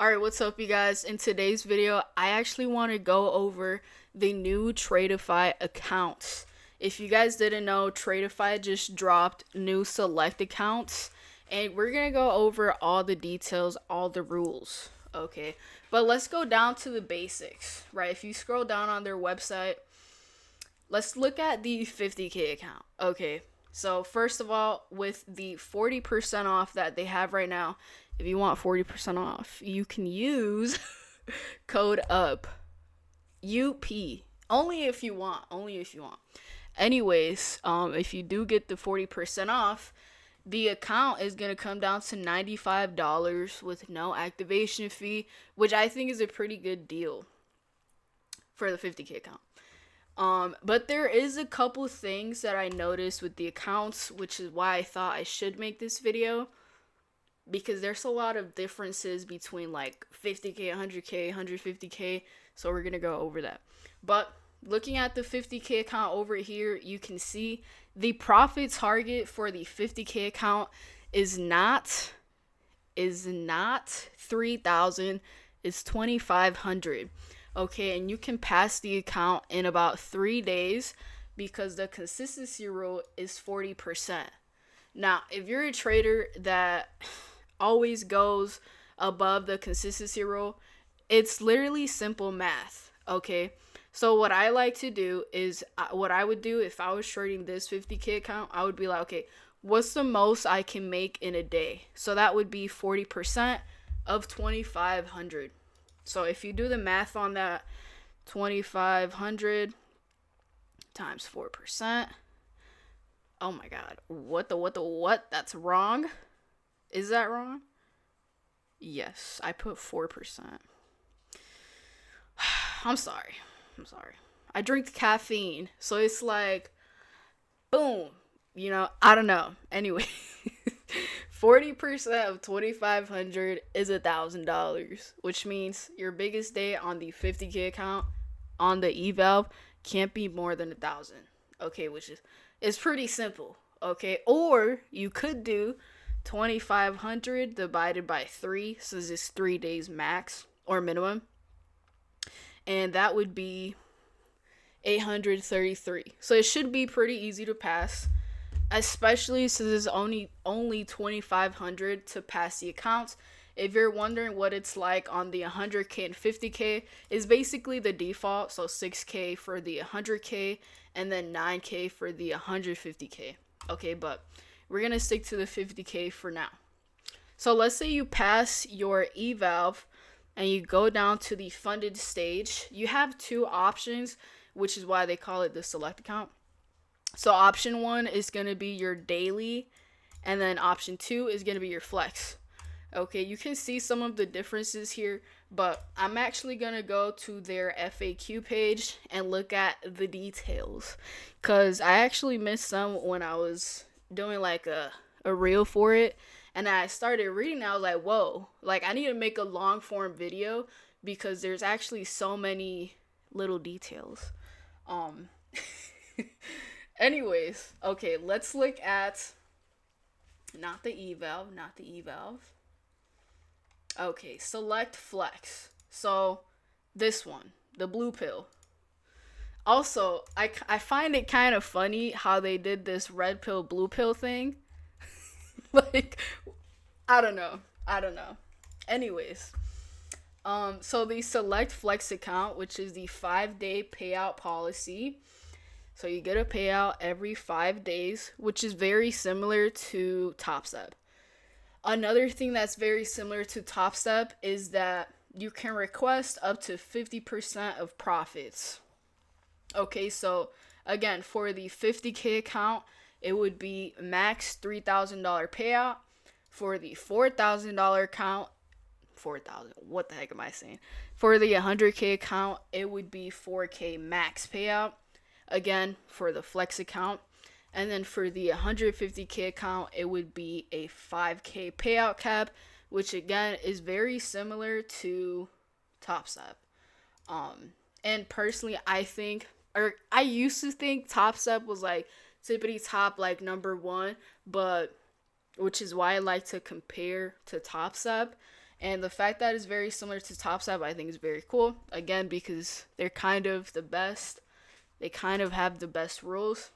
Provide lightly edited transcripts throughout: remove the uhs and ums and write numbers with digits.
Alright, what's up you guys? In today's video, I actually want to go over the new Tradeify accounts. If you guys didn't know, Tradeify just dropped new select accounts, and we're going to go over all the details, all the rules, okay? But let's go down to the basics, right? If you scroll down on their website, let's look at the 50K account, okay? So first of all, with the 40% off that they have right now, if you want 40% off, you can use code UP. Only if you want. Anyways, if you do get the 40% off, the account is going to come down to $95 with no activation fee, which I think is a pretty good deal for the 50K account. But there is a couple things that I noticed with the accounts, which is why I thought I should make this video. Because there's a lot of differences between like 50K, 100K, 150K. So we're going to go over that. But looking at the 50K account over here, you can see the profit target for the 50K account is not 3,000, it's 2,500. Okay, and you can pass the account in about 3 days because the consistency rule is 40%. Now, if you're a trader that always goes above the consistency rule, it's literally simple math, okay? So what I like to do is, what I would do if I was trading this 50K account, I would be like, okay, what's the most I can make in a day? So that would be 40% of 2,500. So if you do the math on that, 2,500 times 4%. Oh my God, what? That's wrong. Is that wrong? Yes, I put 4%. I'm sorry. I drink caffeine, so it's like, boom. I don't know. Anyway, 40% of 2,500 is $1,000, which means your biggest day on the 50K account on the eval can't be more than 1,000. Okay, which is pretty simple. Okay, or you could do 2,500 divided by 3, so this is 3 days max or minimum, and that would be 833. So it should be pretty easy to pass, especially since it's only 2,500 to pass the accounts. If you're wondering what it's like on the 100K and 50K, is basically the default, so 6K for the 100K and then 9K for the 150K. Okay, but we're going to stick to the 50K for now. So let's say you pass your eval and you go down to the funded stage. You have two options, which is why they call it the select account. So option 1 is going to be your daily, and then option 2 is going to be your flex. Okay, you can see some of the differences here, but I'm actually going to go to their FAQ page and look at the details, because I actually missed some when I was doing like a reel for it, and I started reading and I was like, whoa, like I need to make a long form video because there's actually so many little details. Anyways, okay, let's look at not the eval. Okay, select flex. So this one, the blue pill. Also, I find it kind of funny how they did this red pill, blue pill thing. Like, I don't know. Anyways, so the select flex account, which is the 5-day payout policy. So you get a payout every 5 days, which is very similar to TopStep. Another thing that's very similar to TopStep is that you can request up to 50% of profits. Okay, so again, for the 50K account, it would be max $3,000 payout. For the $4,000 account, what the heck am I saying? For the 100K account, it would be 4K max payout. Again, for the flex account. And then for the 150K account, it would be a 5K payout cap, which again is very similar to TopStep. And personally, I used to think TopStep was like tippity top, like number 1, but which is why I like to compare to TopStep. And the fact that it's very similar to TopStep, I think is very cool. Again, because they're kind of the best. They kind of have the best rules.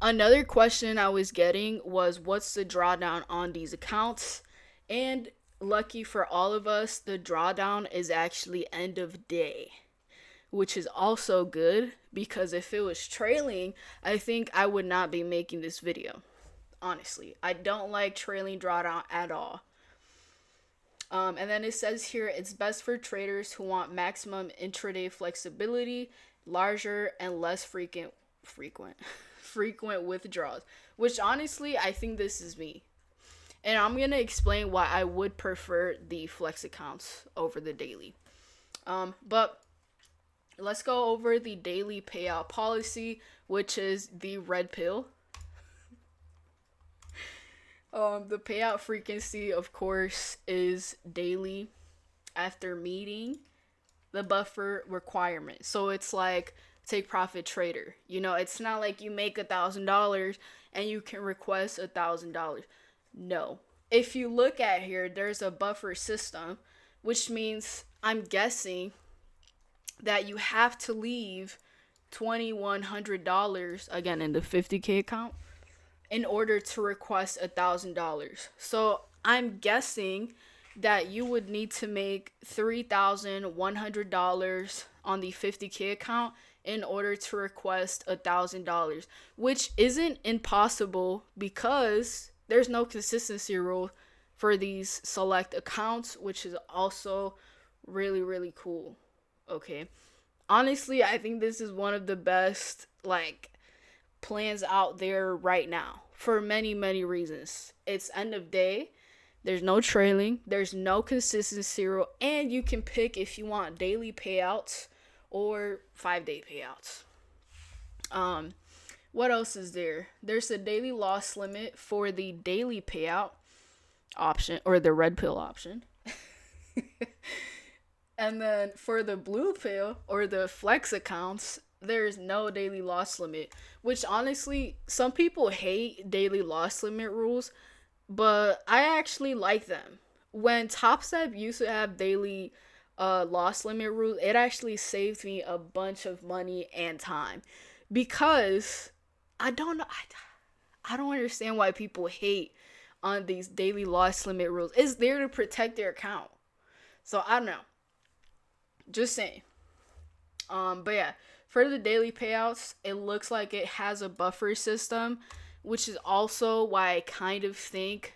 Another question I was getting was what's the drawdown on these accounts? And lucky for all of us, the drawdown is actually end of day, which is also good because if it was trailing, I think I would not be making this video. Honestly, I don't like trailing drawdown at all. And then it says here it's best for traders who want maximum intraday flexibility, larger and less frequent withdrawals. Which honestly, I think this is me. And I'm gonna explain why I would prefer the flex accounts over the daily. But let's go over the daily payout policy, which is the red pill. The payout frequency, of course, is daily after meeting the buffer requirement. So it's like take profit trader. You know, it's not like you make $1,000 and you can request $1,000. No. If you look at here, there's a buffer system, which means I'm guessing that you have to leave $2,100 again in the 50K account in order to request $1,000. So I'm guessing that you would need to make $3,100 on the 50K account in order to request $1,000, which isn't impossible because there's no consistency rule for these select accounts, which is also really, really cool. Okay. Honestly, I think this is one of the best, plans out there right now for many, many reasons. It's end of day. There's no trailing. There's no consistency rule. And you can pick if you want daily payouts or 5-day payouts. What else is there? There's a daily loss limit for the daily payout option or the red pill option. And then for the blue pill or the flex accounts, there's no daily loss limit, which honestly, some people hate daily loss limit rules, but I actually like them. When TopStep used to have daily loss limit rules, it actually saved me a bunch of money and time because I don't understand why people hate on these daily loss limit rules. It's there to protect their account. So I don't know. Just saying. But yeah, for the daily payouts, it looks like it has a buffer system, which is also why I kind of think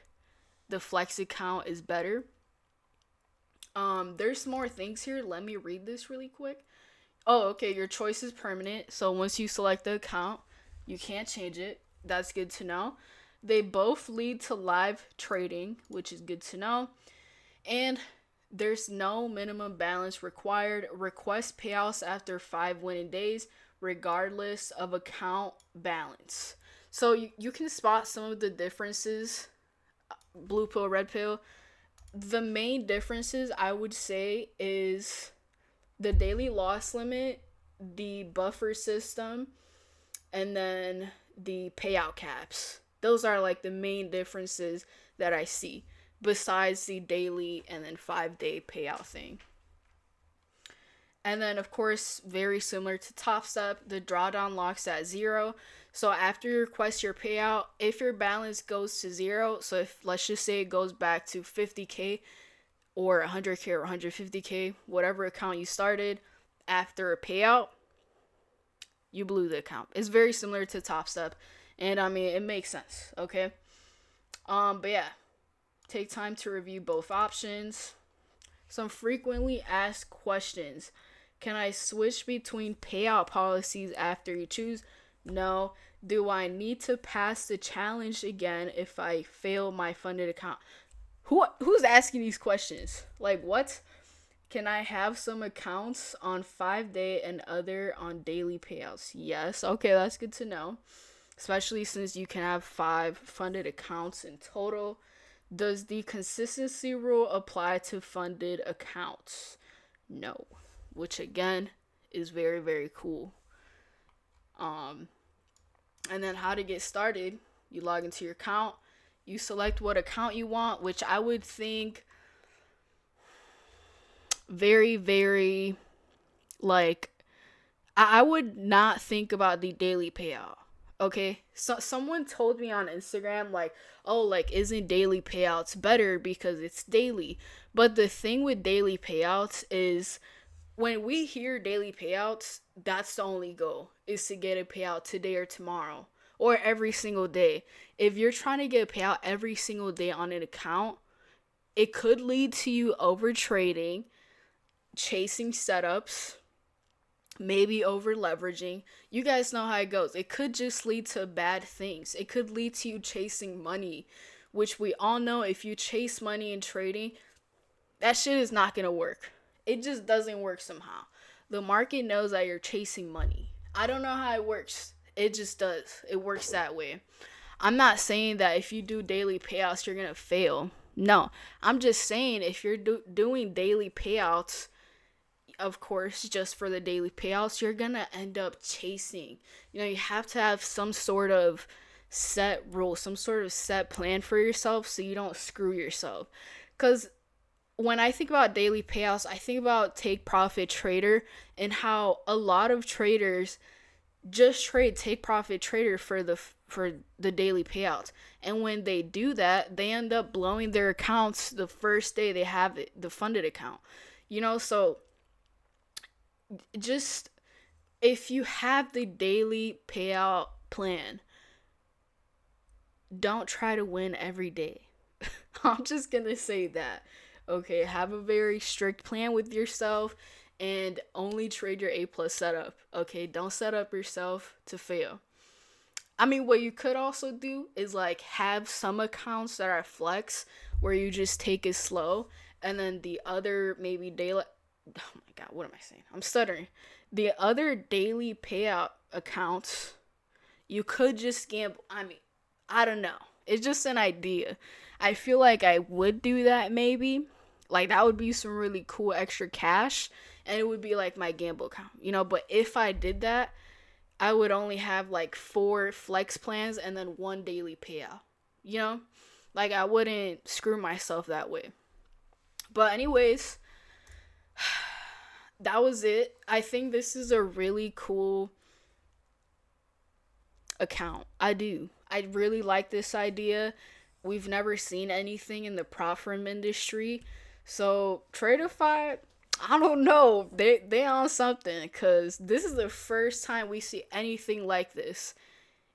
the flex account is better. There's more things here. Let me read this really quick. Oh, okay, your choice is permanent. So once you select the account, you can't change it. That's good to know. They both lead to live trading, which is good to know. And there's no minimum balance required. Request payouts after 5 winning days, regardless of account balance. So you can spot some of the differences, blue pill, red pill. The main differences, I would say, is the daily loss limit, the buffer system, and then the payout caps. Those are like the main differences that I see, besides the daily and then 5-day payout thing. And then, of course, very similar to TopStep, the drawdown locks at 0. So after you request your payout, if your balance goes to 0, so if let's just say it goes back to 50K or 100K or 150K, whatever account you started, after a payout, you blew the account. It's very similar to TopStep, and I mean, it makes sense, okay? But yeah, take time to review both options. Some frequently asked questions. Can I switch between payout policies after you choose? No. Do I need to pass the challenge again if I fail my funded account? Who's asking these questions? Like, what? Can I have some accounts on 5-day and other on daily payouts? Yes. Okay, that's good to know. Especially since you can have 5 funded accounts in total. Does the consistency rule apply to funded accounts? No. Which again is very, very cool. And then how to get started. You log into your account. You select what account you want, which I would think very, very, like, I would not think about the daily payout. Okay, so someone told me on Instagram, like, oh, like, isn't daily payouts better because it's daily? But the thing with daily payouts is, when we hear daily payouts, that's the only goal, is to get a payout today or tomorrow or every single day. If you're trying to get a payout every single day on an account, it could lead to you over trading, chasing setups, maybe over leveraging. You guys know how it goes. It could just lead to bad things. It could lead to you chasing money, which we all know, if you chase money in trading, that shit is not going to work. It just doesn't work somehow. The market knows that you're chasing money. I don't know how it works. It just does. It works that way. I'm not saying that if you do daily payouts, you're going to fail. No. I'm just saying if you're doing daily payouts, of course, just for the daily payouts, you're going to end up chasing. You know, you have to have some sort of set rule, some sort of set plan for yourself so you don't screw yourself. Because when I think about daily payouts, I think about Take Profit Trader and how a lot of traders just trade Take Profit Trader for the daily payouts. And when they do that, they end up blowing their accounts the first day they have it, the funded account. You know, so just, if you have the daily payout plan, don't try to win every day. I'm just gonna say that. Okay, have a very strict plan with yourself and only trade your A plus setup. Okay, don't set up yourself to fail. I mean, what you could also do is like have some accounts that are flex where you just take it slow, and then the other maybe daily. Oh my god, what am I saying? I'm stuttering. The other daily payout accounts, you could just gamble. I mean, I don't know. It's just an idea. I feel like I would do that maybe. Like, that would be some really cool extra cash, and it would be like my gamble account, you know. But if I did that, I would only have like 4 flex plans and then 1 daily payout, you know. Like, I wouldn't screw myself that way. But anyways, that was it. I think this is a really cool account. I do. I really like this idea. We've never seen anything in the prop firm industry. So Tradeify, I don't know. They on something, because this is the first time we see anything like this.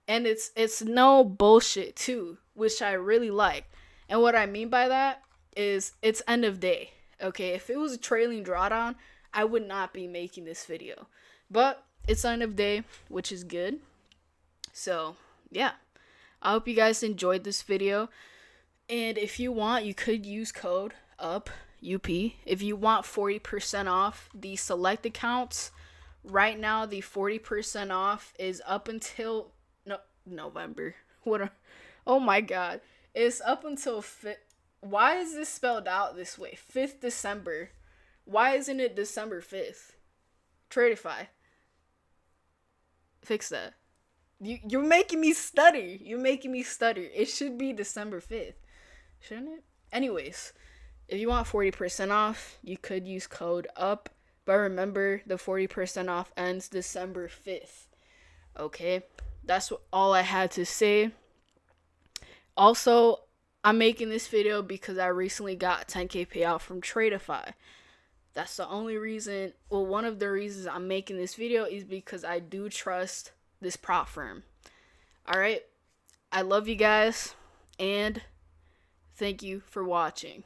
And it's no bullshit too, which I really like. And what I mean by that is it's end of day. Okay, if it was a trailing drawdown, I would not be making this video. But it's end of day, which is good. So, yeah. I hope you guys enjoyed this video. And if you want, you could use code UP if you want 40% off the select accounts. Right now, the 40% off is up until November. Oh my god. It's up until why is this spelled out this way? 5th December. Why isn't it December 5th? Tradeify. Fix that. You're making me stutter. It should be December 5th. Shouldn't it? Anyways, if you want 40% off, you could use code UP. But remember, the 40% off ends December 5th. Okay? That's all I had to say. Also, I'm making this video because I recently got 10K payout from Tradeify. That's the only reason, well, one of the reasons I'm making this video is because I do trust this prop firm. Alright? I love you guys, and thank you for watching.